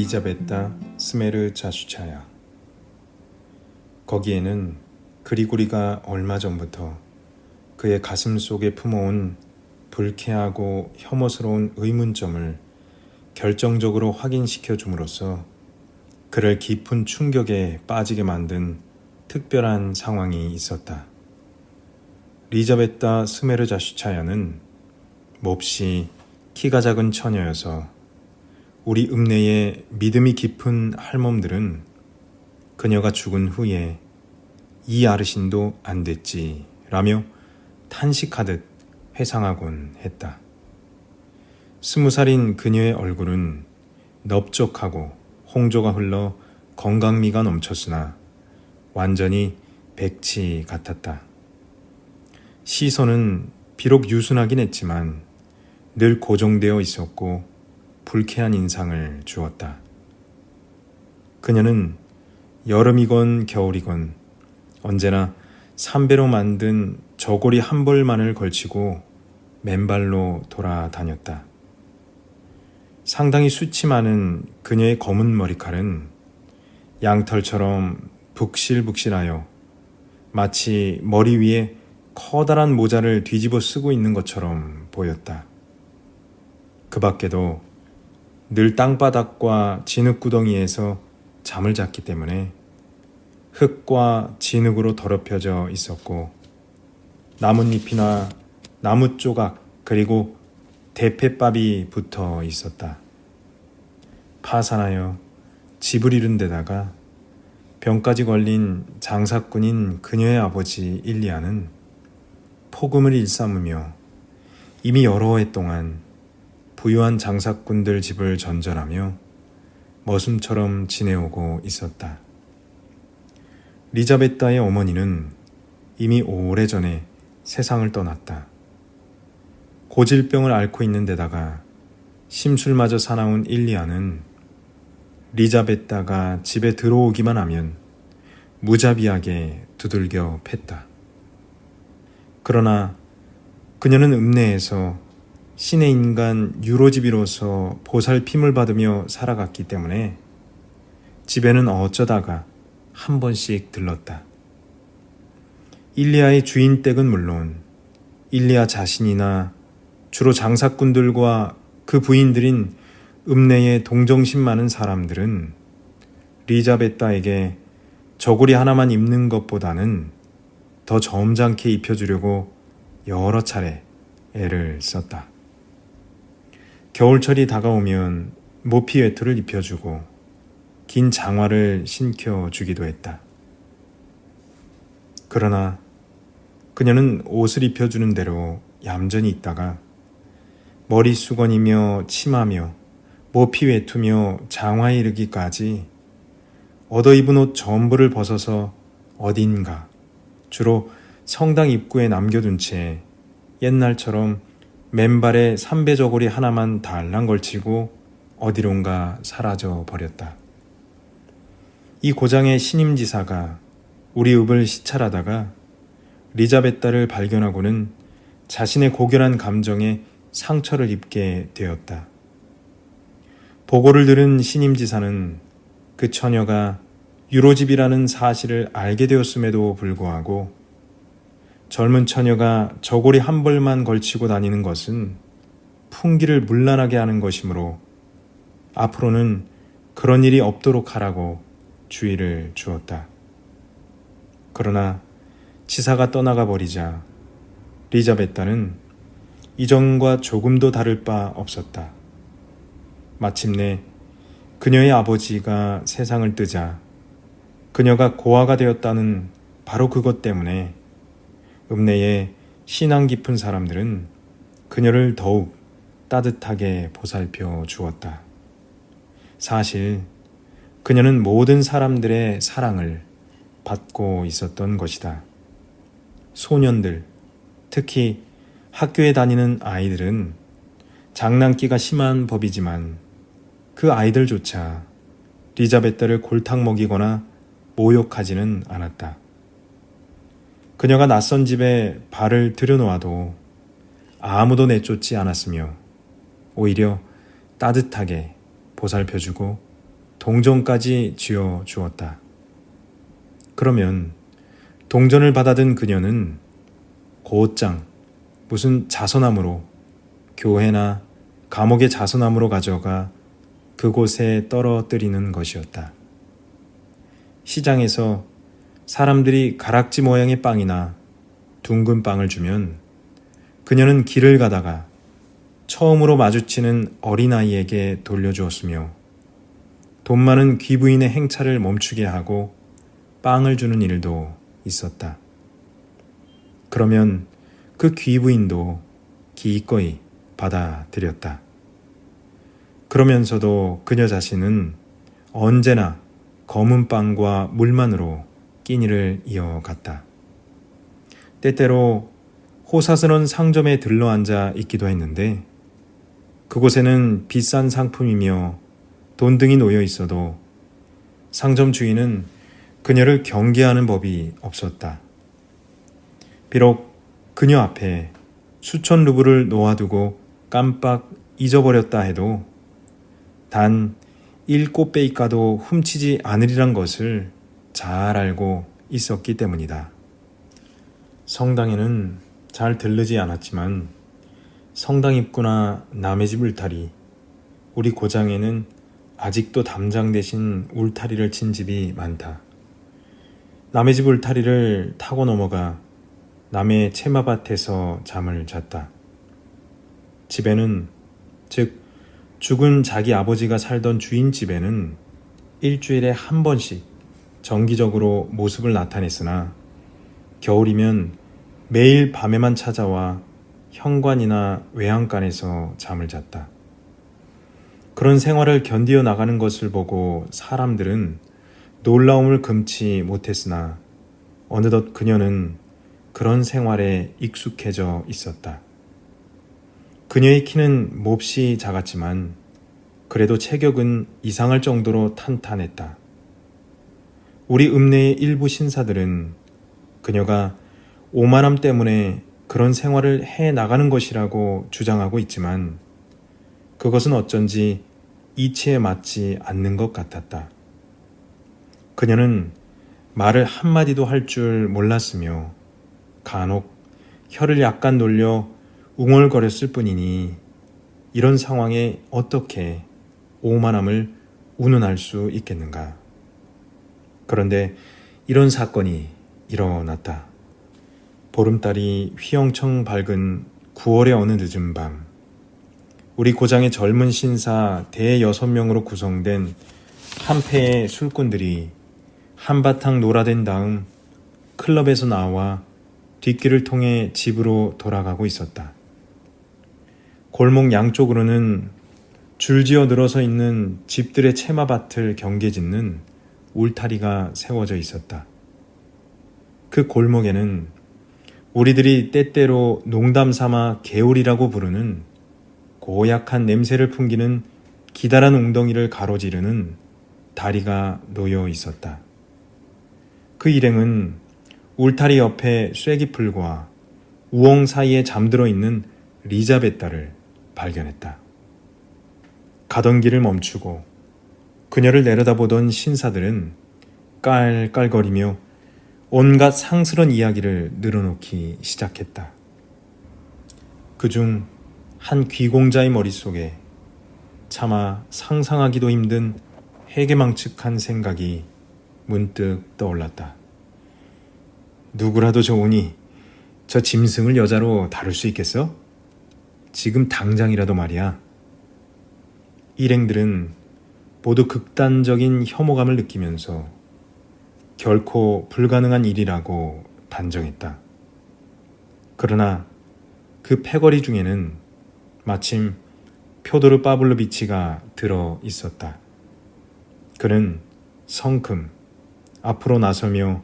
리자베타 스메르 자슈차야. 거기에는 그리고리가 얼마 전부터 그의 가슴 속에 품어온 불쾌하고 혐오스러운 의문점을 결정적으로 확인시켜 줌으로써 그를 깊은 충격에 빠지게 만든 특별한 상황이 있었다. 리자베타 스메르 자슈차야는 몹시 키가 작은 처녀여서 우리 읍내의 믿음이 깊은 할멈들은 그녀가 죽은 후에 이 아르신도 안 됐지 라며 탄식하듯 회상하곤 했다. 20살인 그녀의 얼굴은 넓적하고 홍조가 흘러 건강미가 넘쳤으나 완전히 백치 같았다. 시선은 비록 유순하긴 했지만 늘 고정되어 있었고 불쾌한 인상을 주었다. 그녀는 여름이건 겨울이건 언제나 삼배로 만든 저고리 한 벌만을 걸치고 맨발로 돌아다녔다. 상당히 수치 많은 그녀의 검은 머리칼은 양털처럼 북실북실하여 마치 머리 위에 커다란 모자를 뒤집어 쓰고 있는 것처럼 보였다. 그 밖에도 늘 땅바닥과 진흙구덩이에서 잠을 잤기 때문에 흙과 진흙으로 더럽혀져 있었고 나뭇잎이나 나무 조각 그리고 대패밥이 붙어 있었다. 파산하여 집을 잃은 데다가 병까지 걸린 장사꾼인 그녀의 아버지 일리아는 폭음을 일삼으며 이미 여러 해 동안 부유한 장사꾼들 집을 전전하며 머슴처럼 지내오고 있었다. 리자베타의 어머니는 이미 오래전에 세상을 떠났다. 고질병을 앓고 있는 데다가 심술마저 사나운 일리아는 리자베타가 집에 들어오기만 하면 무자비하게 두들겨 팼다. 그러나 그녀는 읍내에서 신의 인간 유로집이로서 보살핌을 받으며 살아갔기 때문에 집에는 어쩌다가 한 번씩 들렀다. 일리아의 주인 댁은 물론 일리아 자신이나 주로 장사꾼들과 그 부인들인 읍내의 동정심 많은 사람들은 리자베타에게 저고리 하나만 입는 것보다는 더 점잖게 입혀주려고 여러 차례 애를 썼다. 겨울철이 다가오면 모피 외투를 입혀주고 긴 장화를 신겨주기도 했다. 그러나 그녀는 옷을 입혀주는 대로 얌전히 있다가 머리 수건이며 치마며 모피 외투며 장화에 이르기까지 얻어입은 옷 전부를 벗어서 어딘가 주로 성당 입구에 남겨둔 채 옛날처럼 맨발에 삼배 저고리 하나만 달랑 걸치고 어디론가 사라져 버렸다. 이 고장의 신임지사가 우리 읍을 시찰하다가 리자베타를 발견하고는 자신의 고결한 감정에 상처를 입게 되었다. 보고를 들은 신임지사는 그 처녀가 유로집이라는 사실을 알게 되었음에도 불구하고 젊은 처녀가 저고리 한 벌만 걸치고 다니는 것은 풍기를 문란하게 하는 것이므로 앞으로는 그런 일이 없도록 하라고 주의를 주었다. 그러나 지사가 떠나가 버리자 리자베타는 이전과 조금도 다를 바 없었다. 마침내 그녀의 아버지가 세상을 뜨자 그녀가 고아가 되었다는 바로 그것 때문에 읍내의 신앙 깊은 사람들은 그녀를 더욱 따뜻하게 보살펴 주었다. 사실 그녀는 모든 사람들의 사랑을 받고 있었던 것이다. 소년들, 특히 학교에 다니는 아이들은 장난기가 심한 법이지만 그 아이들조차 리자베타를 골탕 먹이거나 모욕하지는 않았다. 그녀가 낯선 집에 발을 들여놓아도 아무도 내쫓지 않았으며 오히려 따뜻하게 보살펴주고 동전까지 쥐어 주었다. 그러면 동전을 받아든 그녀는 곧장 무슨 자선함으로 교회나 감옥의 자선함으로 가져가 그곳에 떨어뜨리는 것이었다. 시장에서 사람들이 가락지 모양의 빵이나 둥근 빵을 주면 그녀는 길을 가다가 처음으로 마주치는 어린아이에게 돌려주었으며 돈 많은 귀부인의 행차를 멈추게 하고 빵을 주는 일도 있었다. 그러면 그 귀부인도 기꺼이 받아들였다. 그러면서도 그녀 자신은 언제나 검은 빵과 물만으로 끼니를 이어갔다. 때때로 호사스러운 상점에 들러앉아 있기도 했는데 그곳에는 비싼 상품이며 돈등이 놓여 있어도 상점 주인은 그녀를 경계하는 법이 없었다. 비록 그녀 앞에 수천 루블을 놓아두고 깜빡 잊어버렸다 해도 단 1꼬베이가도 훔치지 않으리란 것을 잘 알고 있었기 때문이다. 성당에는 잘 들르지 않았지만 성당 입구나 남의 집 울타리, 우리 고장에는 아직도 담장 대신 울타리를 친 집이 많다. 남의 집 울타리를 타고 넘어가 남의 채마밭에서 잠을 잤다. 집에는, 즉 죽은 자기 아버지가 살던 주인 집에는 일주일에 한 번씩 정기적으로 모습을 나타냈으나 겨울이면 매일 밤에만 찾아와 현관이나 외양간에서 잠을 잤다. 그런 생활을 견디어 나가는 것을 보고 사람들은 놀라움을 금치 못했으나 어느덧 그녀는 그런 생활에 익숙해져 있었다. 그녀의 키는 몹시 작았지만 그래도 체격은 이상할 정도로 탄탄했다. 우리 읍내의 일부 신사들은 그녀가 오만함 때문에 그런 생활을 해 나가는 것이라고 주장하고 있지만 그것은 어쩐지 이치에 맞지 않는 것 같았다. 그녀는 말을 한마디도 할 줄 몰랐으며 간혹 혀를 약간 놀려 웅얼거렸을 뿐이니 이런 상황에 어떻게 오만함을 운운할 수 있겠는가. 그런데 이런 사건이 일어났다. 보름달이 휘영청 밝은 9월의 어느 늦은 밤, 우리 고장의 젊은 신사 대6명으로 구성된 한 패의 술꾼들이 한바탕 놀아댄 다음 클럽에서 나와 뒷길을 통해 집으로 돌아가고 있었다. 골목 양쪽으로는 줄지어 늘어서 있는 집들의 채마밭을 경계짓는 울타리가 세워져 있었다. 그 골목에는 우리들이 때때로 농담 삼아 개울이라고 부르는 고약한 냄새를 풍기는 기다란 웅덩이를 가로지르는 다리가 놓여 있었다. 그 일행은 울타리 옆에 쐐기풀과 우엉 사이에 잠들어 있는 리자베타를 발견했다. 가던 길을 멈추고 그녀를 내려다보던 신사들은 깔깔거리며 온갖 상스런 이야기를 늘어놓기 시작했다. 그중 한 귀공자의 머릿속에 차마 상상하기도 힘든 해괴망측한 생각이 문득 떠올랐다. 누구라도 좋으니 저 짐승을 여자로 다룰 수 있겠어? 지금 당장이라도 말이야. 일행들은 모두 극단적인 혐오감을 느끼면서 결코 불가능한 일이라고 단정했다. 그러나 그 패거리 중에는 마침 표도르 파블로비치가 들어 있었다. 그는 성큼 앞으로 나서며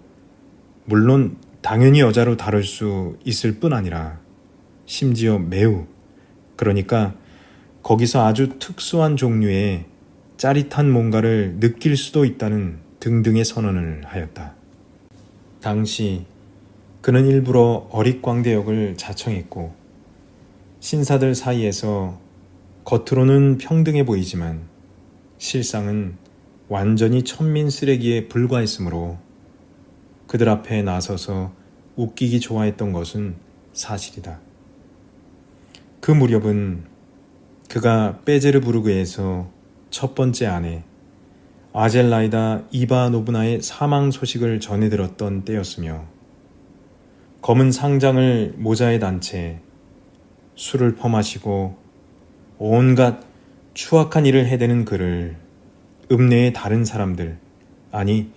물론 당연히 여자로 다룰 수 있을 뿐 아니라 심지어 매우, 그러니까 거기서 아주 특수한 종류의 짜릿한 뭔가를 느낄 수도 있다는 등등의 선언을 하였다. 당시 그는 일부러 어릿광대역을 자청했고 신사들 사이에서 겉으로는 평등해 보이지만 실상은 완전히 천민 쓰레기에 불과했으므로 그들 앞에 나서서 웃기기 좋아했던 것은 사실이다. 그 무렵은 그가 베제르부르크에서 첫 번째 아내 아젤라이다 이바노브나의 사망 소식을 전해 들었던 때였으며 검은 상장을 모자에 단 채 술을 퍼마시고 온갖 추악한 일을 해대는 그를 읍내의 다른 사람들, 아니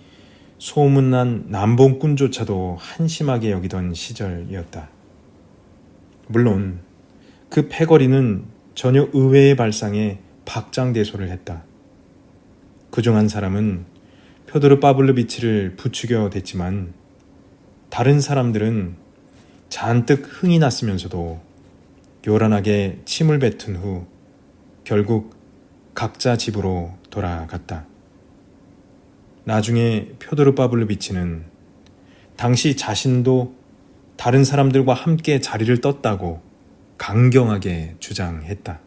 소문난 남봉꾼조차도 한심하게 여기던 시절이었다. 물론 그 패거리는 전혀 의외의 발상에 박장대소를 했다. 그중 한 사람은 표도르 파블로비치를 부추겨 댔지만 다른 사람들은 잔뜩 흥이 났으면서도 요란하게 침을 뱉은 후 결국 각자 집으로 돌아갔다. 나중에 표도르 파블로비치는 당시 자신도 다른 사람들과 함께 자리를 떴다고 강경하게 주장했다.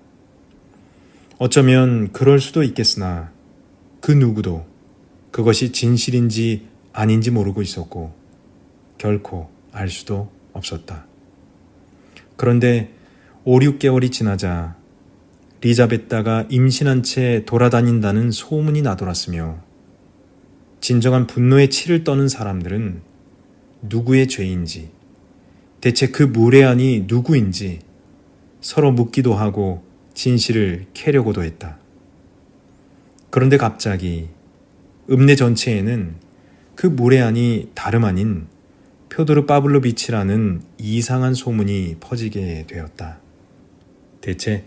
어쩌면 그럴 수도 있겠으나 그 누구도 그것이 진실인지 아닌지 모르고 있었고 결코 알 수도 없었다. 그런데 5, 6개월이 지나자 리자베타가 임신한 채 돌아다닌다는 소문이 나돌았으며 진정한 분노의 치를 떠는 사람들은 누구의 죄인지 대체 그 무례한이 누구인지 서로 묻기도 하고 진실을 캐려고도 했다. 그런데 갑자기 읍내 전체에는 그 무례한이 다름 아닌 표도르 파블로비치라는 이상한 소문이 퍼지게 되었다. 대체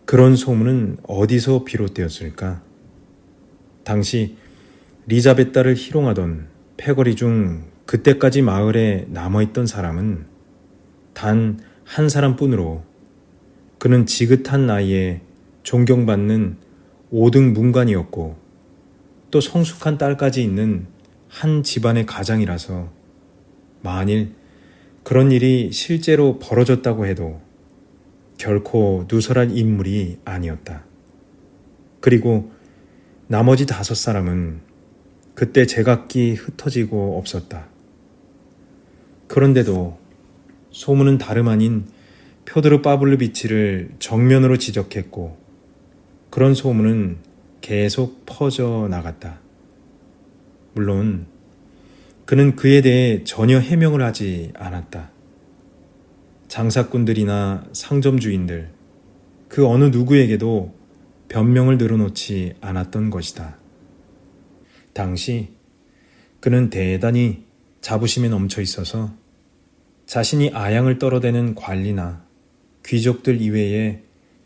그런 소문은 어디서 비롯되었을까? 당시 리자베타를 희롱하던 패거리 중 그때까지 마을에 남아있던 사람은 단 한 사람뿐으로 그는 지긋한 나이에 존경받는 5등 문관이었고 또 성숙한 딸까지 있는 한 집안의 가장이라서 만일 그런 일이 실제로 벌어졌다고 해도 결코 누설할 인물이 아니었다. 그리고 나머지 5사람은 그때 제각기 흩어지고 없었다. 그런데도 소문은 다름 아닌 표도르 파블로비치를 정면으로 지적했고 그런 소문은 계속 퍼져나갔다. 물론 그는 그에 대해 전혀 해명을 하지 않았다. 장사꾼들이나 상점주인들, 그 어느 누구에게도 변명을 늘어놓지 않았던 것이다. 당시 그는 대단히 자부심에 넘쳐 있어서 자신이 아양을 떨어대는 관리나 귀족들 이외에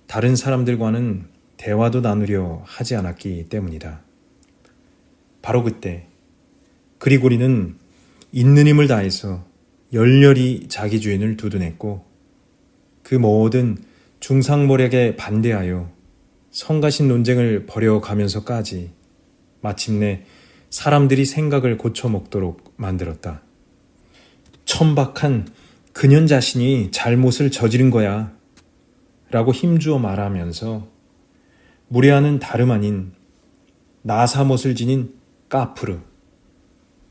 다른 사람들과는 대화도 나누려 하지 않았기 때문이다. 바로 그때 그리고리는 있는 힘을 다해서 열렬히 자기 주인을 두둔했고 그 모든 중상모략에 반대하여 성가신 논쟁을 벌여가면서까지 마침내 사람들이 생각을 고쳐먹도록 만들었다. 천박한 그년 자신이 잘못을 저지른 거야 라고 힘주어 말하면서 무례한은 다름 아닌 나사못을 지닌 까프르,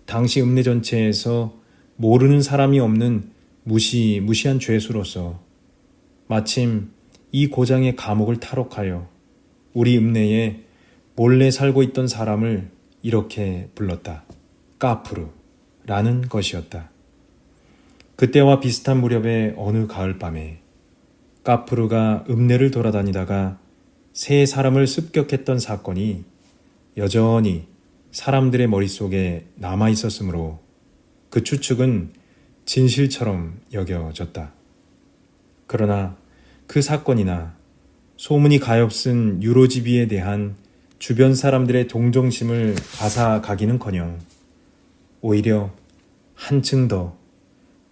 당시 읍내 전체에서 모르는 사람이 없는 무시무시한 죄수로서 마침 이 고장의 감옥을 탈옥하여 우리 읍내에 몰래 살고 있던 사람을 이렇게 불렀다. 까프르라는 것이었다. 그때와 비슷한 무렵의 어느 가을밤에 까프르가 읍내를 돌아다니다가 세 사람을 습격했던 사건이 여전히 사람들의 머릿속에 남아있었으므로 그 추측은 진실처럼 여겨졌다. 그러나 그 사건이나 소문이 가엾은 유로지비에 대한 주변 사람들의 동정심을 앗아가기는커녕 오히려 한층 더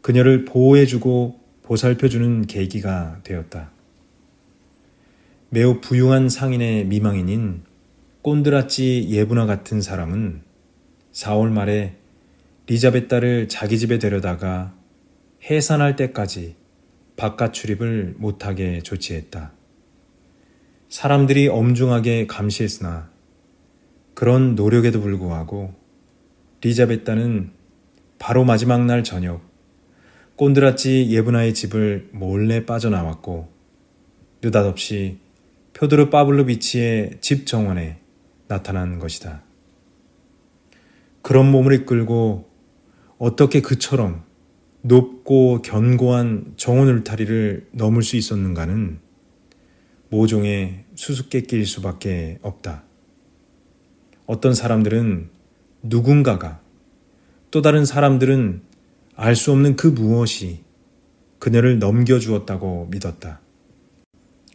그녀를 보호해주고 보살펴주는 계기가 되었다. 매우 부유한 상인의 미망인인 꼰드라찌 예부나 같은 사람은 4월 말에 리자베타를 자기 집에 데려다가 해산할 때까지 바깥 출입을 못하게 조치했다. 사람들이 엄중하게 감시했으나 그런 노력에도 불구하고 리자베타는 바로 마지막 날 저녁 꼰드라치 예브나의 집을 몰래 빠져나왔고 느닷없이 표도르 파블로비치의 집 정원에 나타난 것이다. 그런 몸을 이끌고 어떻게 그처럼 높고 견고한 정원 울타리를 넘을 수 있었는가는 모종의 수수께끼일 수밖에 없다. 어떤 사람들은 누군가가, 또 다른 사람들은 알 수 없는 그 무엇이 그녀를 넘겨주었다고 믿었다.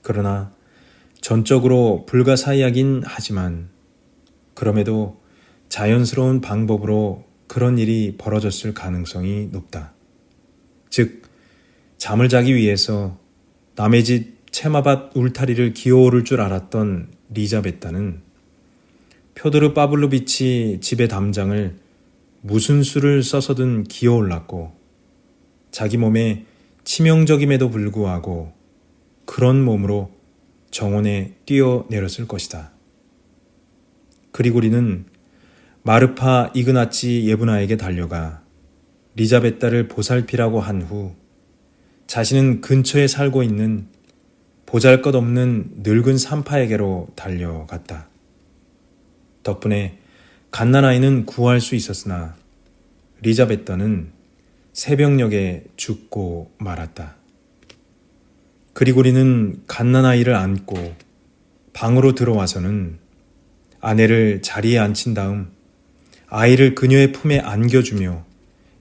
그러나 전적으로 불가사의하긴 하지만 그럼에도 자연스러운 방법으로 그런 일이 벌어졌을 가능성이 높다. 즉, 잠을 자기 위해서 남의 집 채마밭 울타리를 기어오를 줄 알았던 리자베타는 표도르 파블로비치 집의 담장을 무슨 수를 써서든 기어올랐고 자기 몸에 치명적임에도 불구하고 그런 몸으로 정원에 뛰어내렸을 것이다. 그리고리는 마르파 이그나치 예브나에게 달려가 리자베타를 보살피라고 한 후 자신은 근처에 살고 있는 보잘것없는 늙은 산파에게로 달려갔다. 덕분에 갓난아이는 구할 수 있었으나 리자베타는 새벽녘에 죽고 말았다. 그리고리는 갓난아이를 안고 방으로 들어와서는 아내를 자리에 앉힌 다음 아이를 그녀의 품에 안겨주며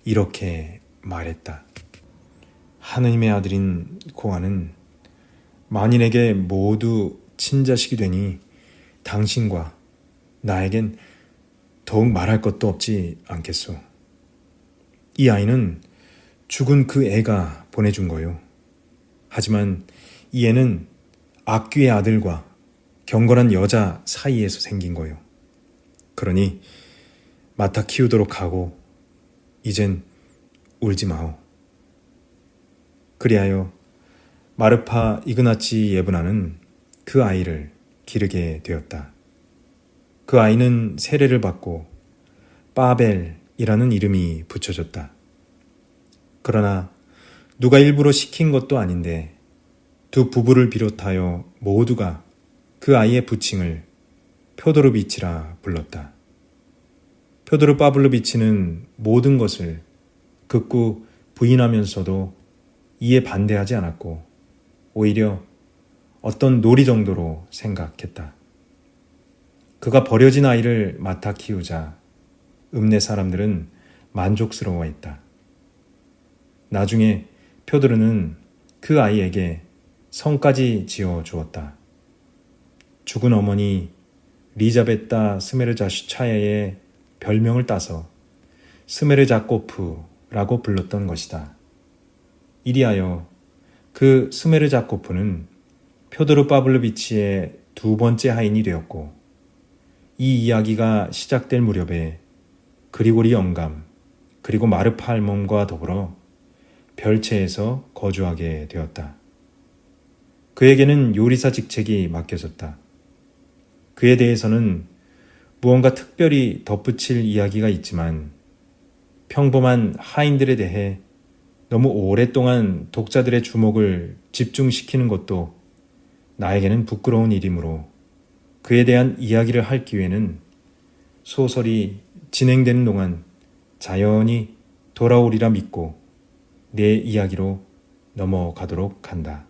이렇게 말했다. 하느님의 아들인 고아는 만인에게 모두 친자식이 되니 당신과 나에겐 더욱 말할 것도 없지 않겠소. 이 아이는 죽은 그 애가 보내준 거요. 하지만 이 애는 악귀의 아들과 경건한 여자 사이에서 생긴 거요. 그러니 맡아 키우도록 하고 이젠 울지 마오. 그리하여 마르파 이그나치 예브나는 그 아이를 기르게 되었다. 그 아이는 세례를 받고 빠벨이라는 이름이 붙여졌다. 그러나 누가 일부러 시킨 것도 아닌데 두 부부를 비롯하여 모두가 그 아이의 부칭을 표도르비치라 불렀다. 표도르 파블로비치는 모든 것을 극구 부인하면서도 이에 반대하지 않았고 오히려 어떤 놀이 정도로 생각했다. 그가 버려진 아이를 맡아 키우자 읍내 사람들은 만족스러워했다. 나중에 표도르는 그 아이에게 성까지 지어 주었다. 죽은 어머니 리자베타 스메르자슈차야의 별명을 따서 스메르자코프라고 불렀던 것이다. 이리하여 그 스메르자코프는 표도르 파블로비치의 두 번째 하인이 되었고 이 이야기가 시작될 무렵에 그리고리 영감 그리고 마르파 할멈과 더불어 별채에서 거주하게 되었다. 그에게는 요리사 직책이 맡겨졌다. 그에 대해서는 무언가 특별히 덧붙일 이야기가 있지만 평범한 하인들에 대해 너무 오랫동안 독자들의 주목을 집중시키는 것도 나에게는 부끄러운 일이므로 그에 대한 이야기를 할 기회는 소설이 진행되는 동안 자연히 돌아오리라 믿고 내 이야기로 넘어가도록 한다.